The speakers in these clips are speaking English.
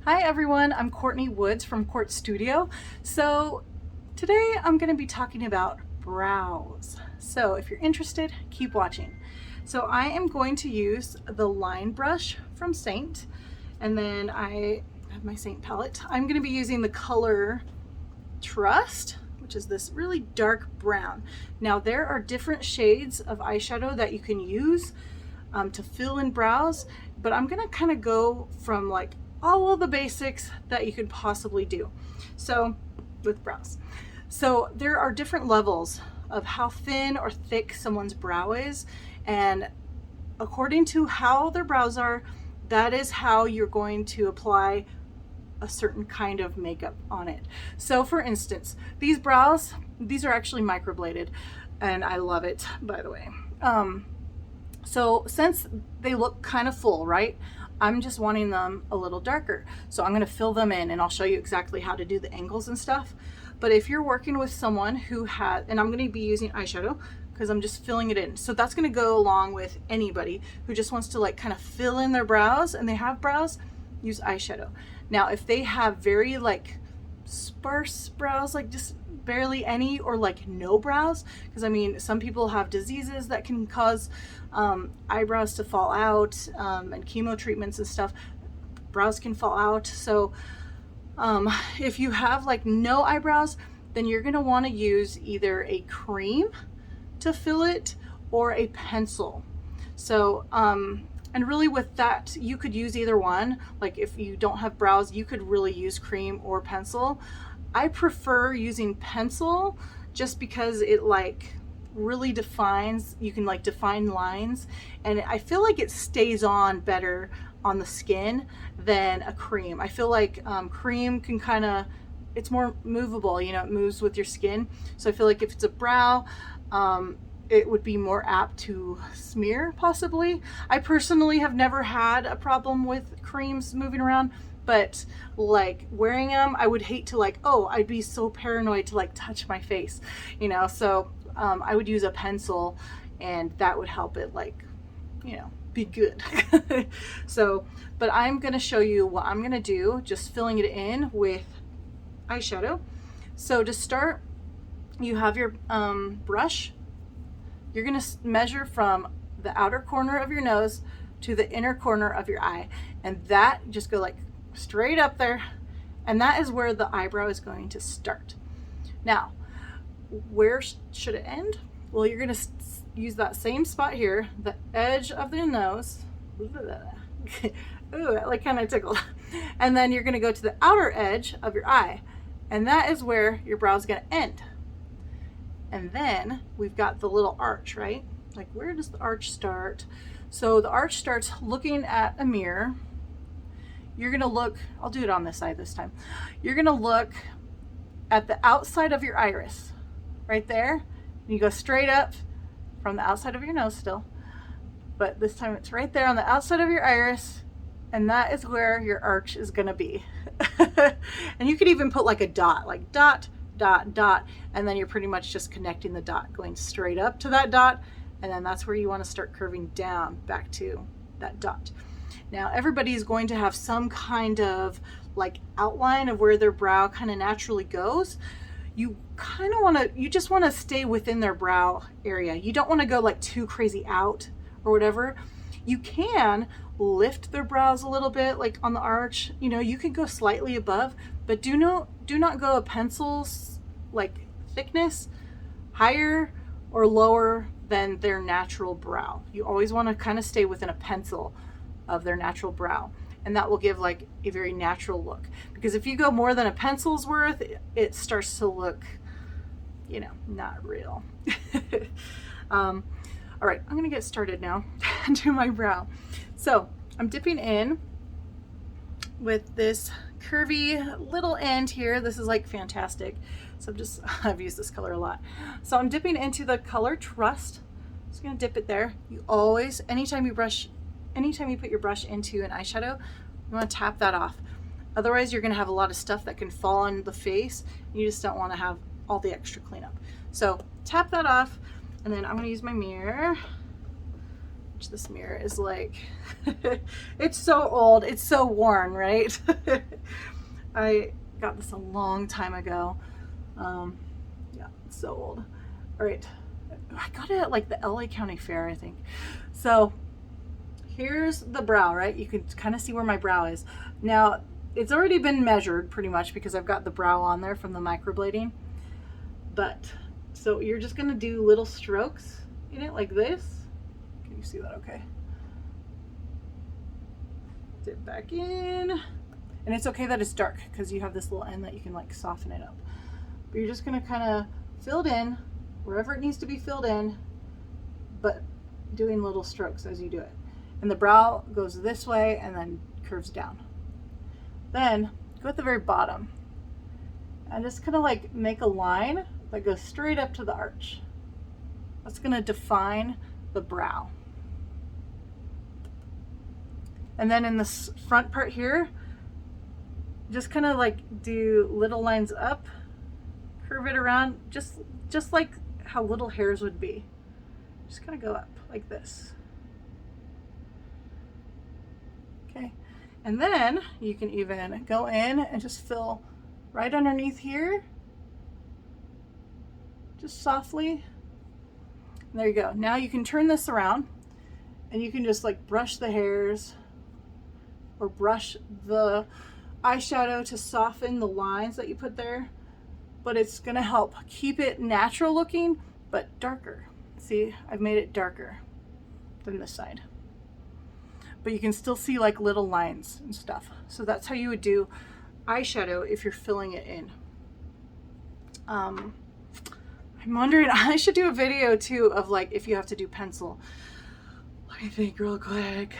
Hi everyone, I'm Courtney Woods from Court Studio. So today I'm going to be talking about brows. So if you're interested, keep watching. So I am going to use the line brush from Saint, and then I have my Saint palette. I'm going to be using the color Trust, which is this really dark brown. Now there are different shades of eyeshadow that you can use to fill in brows, but I'm going to kind of go from like all of the basics that you could possibly do. So with brows. So there are different levels of how thin or thick someone's brow is, and according to how their brows are, that is how you're going to apply a certain kind of makeup on it. So for instance, these brows, these are actually microbladed, and I love it, by the way. So since they look kind of full, right? I'm just wanting them a little darker. So I'm gonna fill them in, and I'll show you exactly how to do the angles and stuff. But if you're working with someone who has, and I'm gonna be using eyeshadow because I'm just filling it in. So that's gonna go along with anybody who just wants to like kind of fill in their brows and they have brows, use eyeshadow. Now, if they have very like sparse brows, like just barely any or like no brows, because I mean some people have diseases that can cause eyebrows to fall out, and chemo treatments and stuff, brows can fall out. So if you have like no eyebrows, then you're going to want to use either a cream to fill it or a pencil. So and really with that, you could use either one. Like if you don't have brows, you could really use cream or pencil. I prefer using pencil just because it like really defines, you can like define lines, and I feel like it stays on better on the skin than a cream. I feel like cream can kind of, it's more movable, you know, it moves with your skin. So I feel like if it's a brow, it would be more apt to smear possibly. I personally have never had a problem with creams moving around, but like wearing them, I would hate to like, oh, I'd be so paranoid to like touch my face, you know? So I would use a pencil, and that would help it like, you know, be good. So, but I'm gonna show you what I'm gonna do, just filling it in with eyeshadow. So to start, you have your brush. You're gonna measure from the outer corner of your nose to the inner corner of your eye, and that just go like straight up there, and that is where the eyebrow is going to start. Now, where should it end? Well, you're gonna use that same spot here, the edge of the nose. Ooh, that like kind of tickled. And then you're gonna go to the outer edge of your eye, and that is where your brow is gonna end. And then we've got the little arch, right? Like where does the arch start? So the arch starts looking at a mirror. You're gonna look, I'll do it on this side this time. You're gonna look at the outside of your iris, right there. And you go straight up from the outside of your nose still, but this time it's right there on the outside of your iris, and that is where your arch is gonna be. And you could even put like a dot, like dot, dot, dot, and then you're pretty much just connecting the dot, going straight up to that dot, and then that's where you want to start curving down back to that dot. Now everybody is going to have some kind of like outline of where their brow kind of naturally goes. You kind of want to, you just want to stay within their brow area. You don't want to go like too crazy out or whatever. You can lift their brows a little bit, like on the arch, you know, you can go slightly above, but do not go a pencil's like thickness higher or lower than their natural brow. You always want to kind of stay within a pencil of their natural brow, and that will give like a very natural look. Because if you go more than a pencil's worth, it starts to look, you know, not real. All right, I'm gonna get started now and do my brow. So I'm dipping in with this curvy little end here. This is like fantastic. So I've used this color a lot. So I'm dipping into the color Trust. Just gonna dip it there. You always, anytime you put your brush into an eyeshadow, you wanna tap that off. Otherwise you're gonna have a lot of stuff that can fall on the face. You just don't wanna have all the extra cleanup. So tap that off, and then I'm gonna use my mirror which this mirror is like, it's so old, it's so worn, right? I got this a long time ago. Yeah, it's so old. All right, I got it at like the LA County Fair, I think. So here's the brow, right? You can kind of see where my brow is. Now, it's already been measured pretty much because I've got the brow on there from the microblading. But, so you're just gonna do little strokes in it like this. Can you see that okay? Dip back in. And it's okay that it's dark because you have this little end that you can like soften it up. But you're just gonna kind of fill it in wherever it needs to be filled in, but doing little strokes as you do it. And the brow goes this way and then curves down. Then go at the very bottom and just kind of like make a line that goes straight up to the arch. That's gonna define the brow. And then in this front part here, just kind of like do little lines up, curve it around, just like how little hairs would be. Just kind of go up like this. Okay, and then you can even go in and just fill right underneath here, just softly. And there you go. Now you can turn this around and you can just like brush the hairs or brush the eyeshadow to soften the lines that you put there, but it's gonna help keep it natural looking but darker. See, I've made it darker than this side, but you can still see like little lines and stuff. So that's how you would do eyeshadow if you're filling it in. I'm wondering, I should do a video too of like if you have to do pencil. Let me think real quick.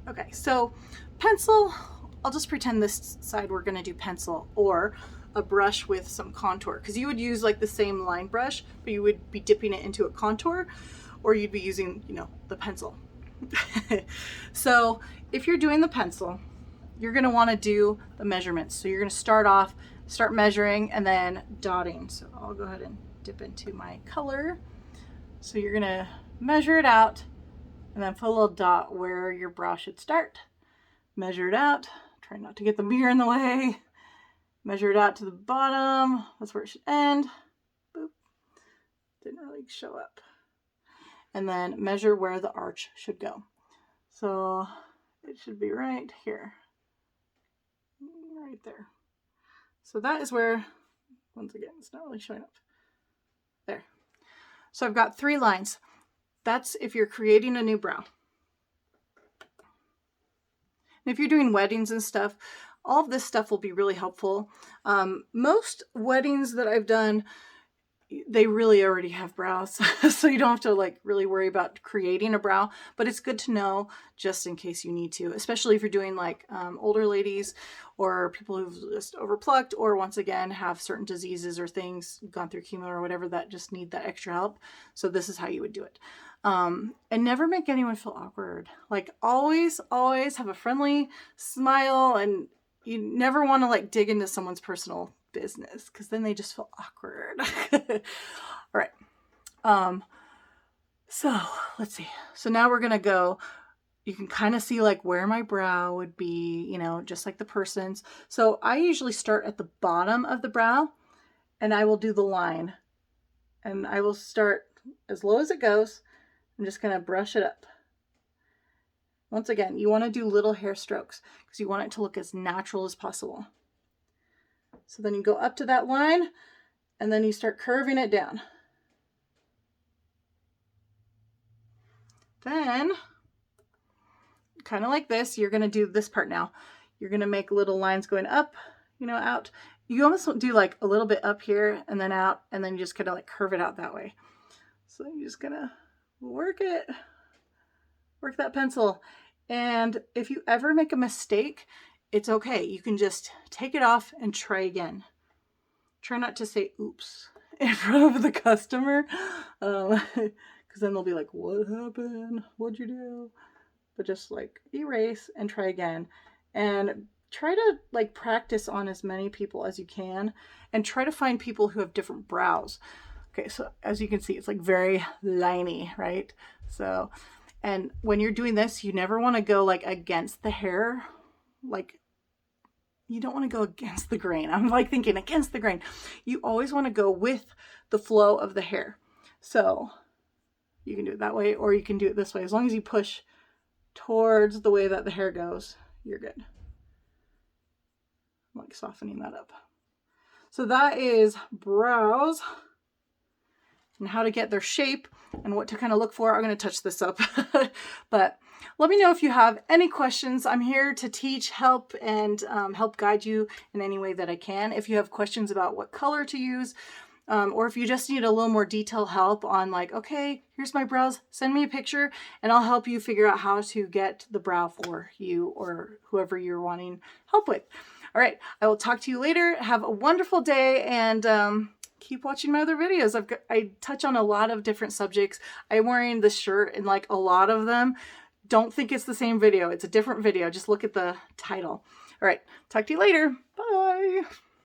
Okay, so pencil, I'll just pretend this side we're gonna do pencil or a brush with some contour, because you would use like the same line brush, but you would be dipping it into a contour, or you'd be using, you know, the pencil. So if you're doing the pencil, you're gonna wanna do the measurements. So you're gonna start measuring and then dotting. So I'll go ahead and dip into my color. So you're gonna measure it out and then put a little dot where your brow should start. Measure it out, try not to get the mirror in the way. Measure it out to the bottom, that's where it should end. Boop, didn't really show up. And then measure where the arch should go. So it should be right here, right there. So that is where, once again, it's not really showing up. There. So I've got 3 lines. That's if you're creating a new brow. And if you're doing weddings and stuff, all of this stuff will be really helpful. Most weddings that I've done, they really already have brows, so you don't have to like really worry about creating a brow, but it's good to know just in case you need to, especially if you're doing like older ladies or people who've just overplucked, or once again have certain diseases or things, gone through chemo or whatever, that just need that extra help. So this is how you would do it. And never make anyone feel awkward. Like always have a friendly smile, and you never want to like dig into someone's personal business because then they just feel awkward. All right. So let's see. So now we're gonna go, you can kind of see like where my brow would be, you know, just like the person's. So I usually start at the bottom of the brow and I will do the line, and I will start as low as it goes. I'm just gonna brush it up. Once again, you want to do little hair strokes because you want it to look as natural as possible. So then you go up to that line and then you start curving it down. Then, kind of like this, you're going to do this part now. You're going to make little lines going up, you know, out. You almost do like a little bit up here and then out, and then you just kind of like curve it out that way. So you're just going to work that pencil. And if you ever make a mistake, it's okay. You can just take it off and try again. Try not to say oops in front of the customer, because then they'll be like, what happened? What'd you do? But just like erase and try again. And try to like practice on as many people as you can, and try to find people who have different brows. Okay, so as you can see, it's like very liney, right? So, and when you're doing this, you never want to go like against the hair. Like, you don't want to go against the grain. I'm like thinking against the grain. You always want to go with the flow of the hair. So you can do it that way, or you can do it this way. As long as you push towards the way that the hair goes, you're good. I'm like softening that up. So that is brows and how to get their shape and what to kind of look for. I'm going to touch this up, but let me know if you have any questions. I'm here to teach, help, and help guide you in any way that I can. If you have questions about what color to use, or if you just need a little more detailed help on like, okay, here's my brows, send me a picture and I'll help you figure out how to get the brow for you or whoever you're wanting help with. All right, I will talk to you later. Have a wonderful day, and keep watching my other videos. I touch on a lot of different subjects. I'm wearing this shirt and like a lot of them. Don't think it's the same video. It's a different video. Just look at the title. All right, talk to you later. Bye.